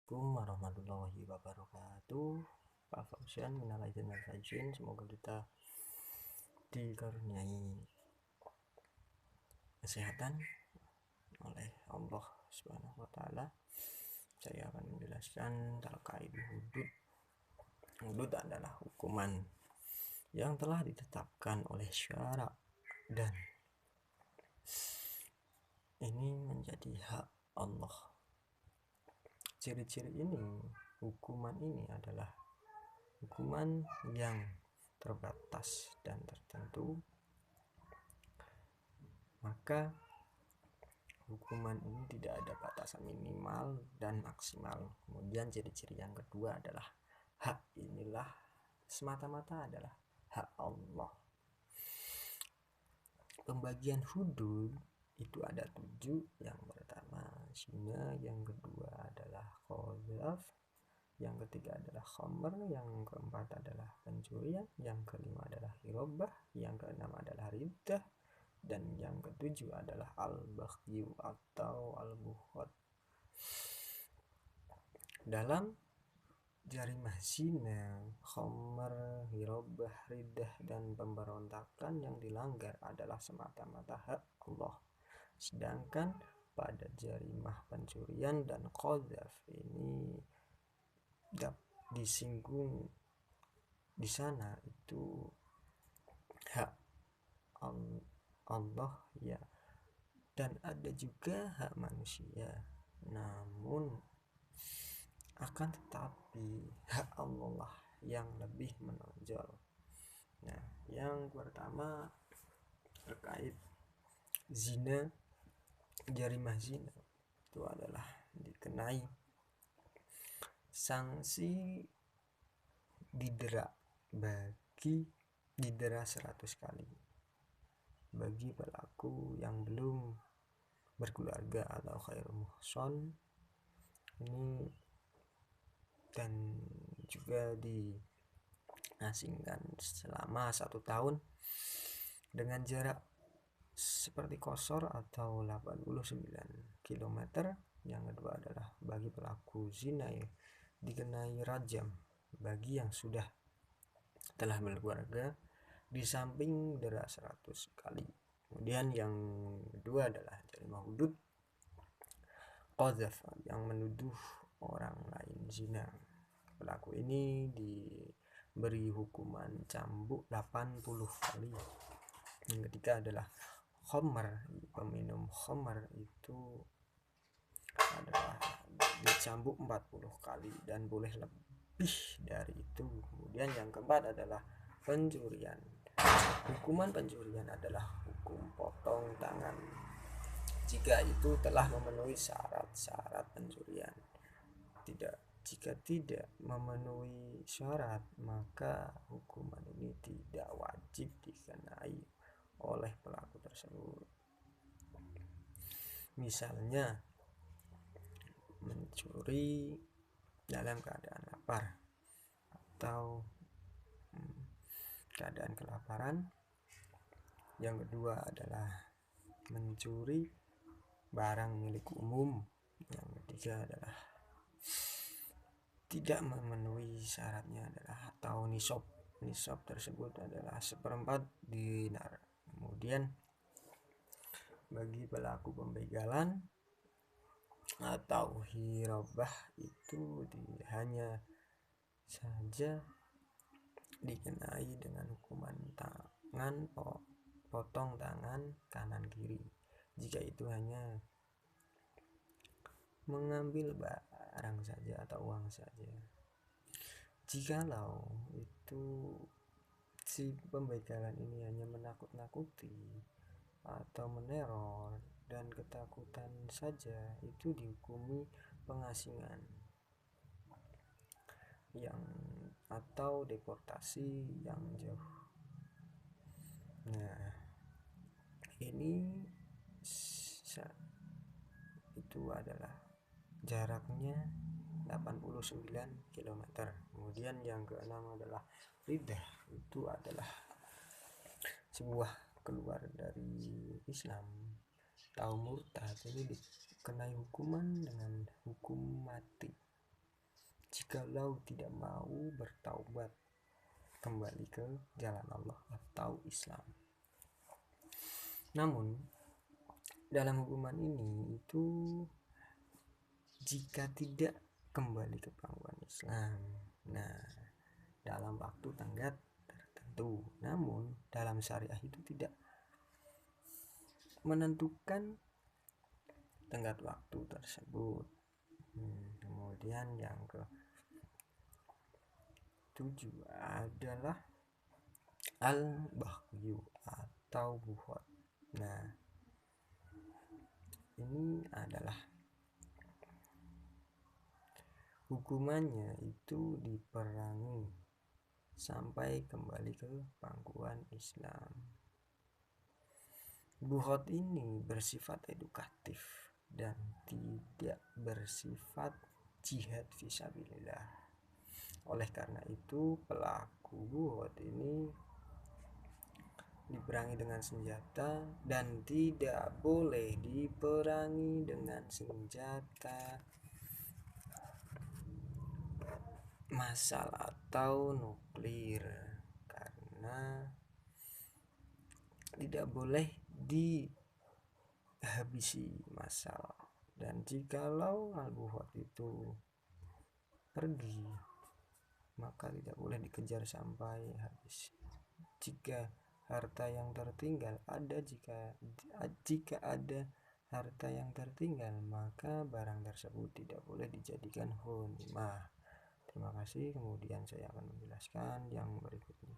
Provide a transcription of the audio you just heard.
Assalamualaikum warahmatullahi wabarakatuh. Pak Fauzan minal aidin wal faizin. Semoga kita dikaruniai kesehatan oleh Allah Subhanahu wa taala. Saya akan menjelaskan terkait hudud. Hudud adalah hukuman yang telah ditetapkan oleh syara dan ini menjadi hak Allah. Ciri-ciri ini, hukuman ini adalah hukuman yang terbatas dan tertentu, maka hukuman ini tidak ada batasan minimal dan maksimal. Kemudian ciri-ciri yang kedua adalah hak inilah semata-mata adalah hak Allah. Pembagian hudud itu ada 7. Yang pertama zina, yang kedua adalah qadzaf, yang ketiga adalah khamr, yang keempat adalah pencurian, yang kelima adalah hirabah, yang keenam adalah riddah, dan yang ketujuh adalah al-baghyu atau al-bukhat. Dalam jarimah zina, khamr, hirabah, riddah, dan pemberontakan yang dilanggar adalah semata-mata hak Allah. Sedangkan pada jarimah pencurian dan qadzaf ini disinggung di sana itu hak Allah ya, dan ada juga hak manusia, namun akan tetapi hak Allah lah yang lebih menonjol. Nah, yang pertama terkait zina, jarimah zina itu adalah dikenai sanksi didera 100 kali bagi pelaku yang belum berkeluarga atau khairu muhson ini, dan juga diasingkan selama 1 tahun dengan jarak seperti Qasr atau 89 km. Yang kedua adalah bagi pelaku zina ya, dikenai rajam bagi yang sudah telah berkeluarga di samping dera 100 kali. Kemudian yang kedua adalah jarimah hudud qadzaf yang menuduh orang lain zina. Pelaku ini diberi hukuman cambuk 80 kali. Yang ketiga adalah khamr, peminum khamr itu adalah dicambuk 40 kali dan boleh lebih dari itu. Kemudian yang keempat adalah pencurian. Hukuman pencurian adalah hukum potong tangan jika itu telah memenuhi syarat-syarat pencurian. Jika tidak memenuhi syarat, maka hukuman ini tidak wajib dikenai oleh pelaku tersebut. Misalnya mencuri dalam keadaan lapar atau keadaan kelaparan. Yang kedua adalah mencuri barang milik umum. Yang ketiga adalah tidak memenuhi syaratnya adalah atau nisab tersebut adalah 1/4 dinar. Kemudian bagi pelaku pembegalan atau hirabah itu hanya saja dikenai dengan hukuman tangan, potong tangan kanan kiri jika itu hanya mengambil barang saja atau uang saja. Jikalau itu si pembegalan ini hanya menakut-nakuti atau meneror dan ketakutan saja, itu dihukumi pengasingan yang atau deportasi yang jauh. Nah, ini itu adalah jaraknya 89 km. Kemudian yang keenam adalah riddah, itu adalah sebuah keluar dari Islam atau murtad. Ini dikenai hukuman dengan hukum mati. jikalau tidak mau bertaubat kembali ke jalan Allah atau Islam. Namun dalam hukuman ini itu jika tidak kembali ke pangkuan Islam, nah dalam waktu tenggat tertentu, namun dalam syariah itu tidak menentukan tenggat waktu tersebut. Kemudian yang ke-7 adalah al-baghyu atau buhot. Nah, ini adalah hukumannya itu diperangi sampai kembali ke pangkuan Islam. Buhot ini bersifat edukatif dan tidak bersifat jihad fisabilillah. Oleh karena itu pelaku buhot ini diperangi dengan senjata dan tidak boleh diperangi dengan senjata massal atau nuklir, karena tidak boleh dihabisi massal. Dan jikalau al-buhot itu pergi, maka tidak boleh dikejar sampai habis. Jika harta yang tertinggal ada, jika ada harta yang tertinggal, maka barang tersebut tidak boleh dijadikan ghanimah. Terima kasih. Kemudian saya akan menjelaskan yang berikutnya.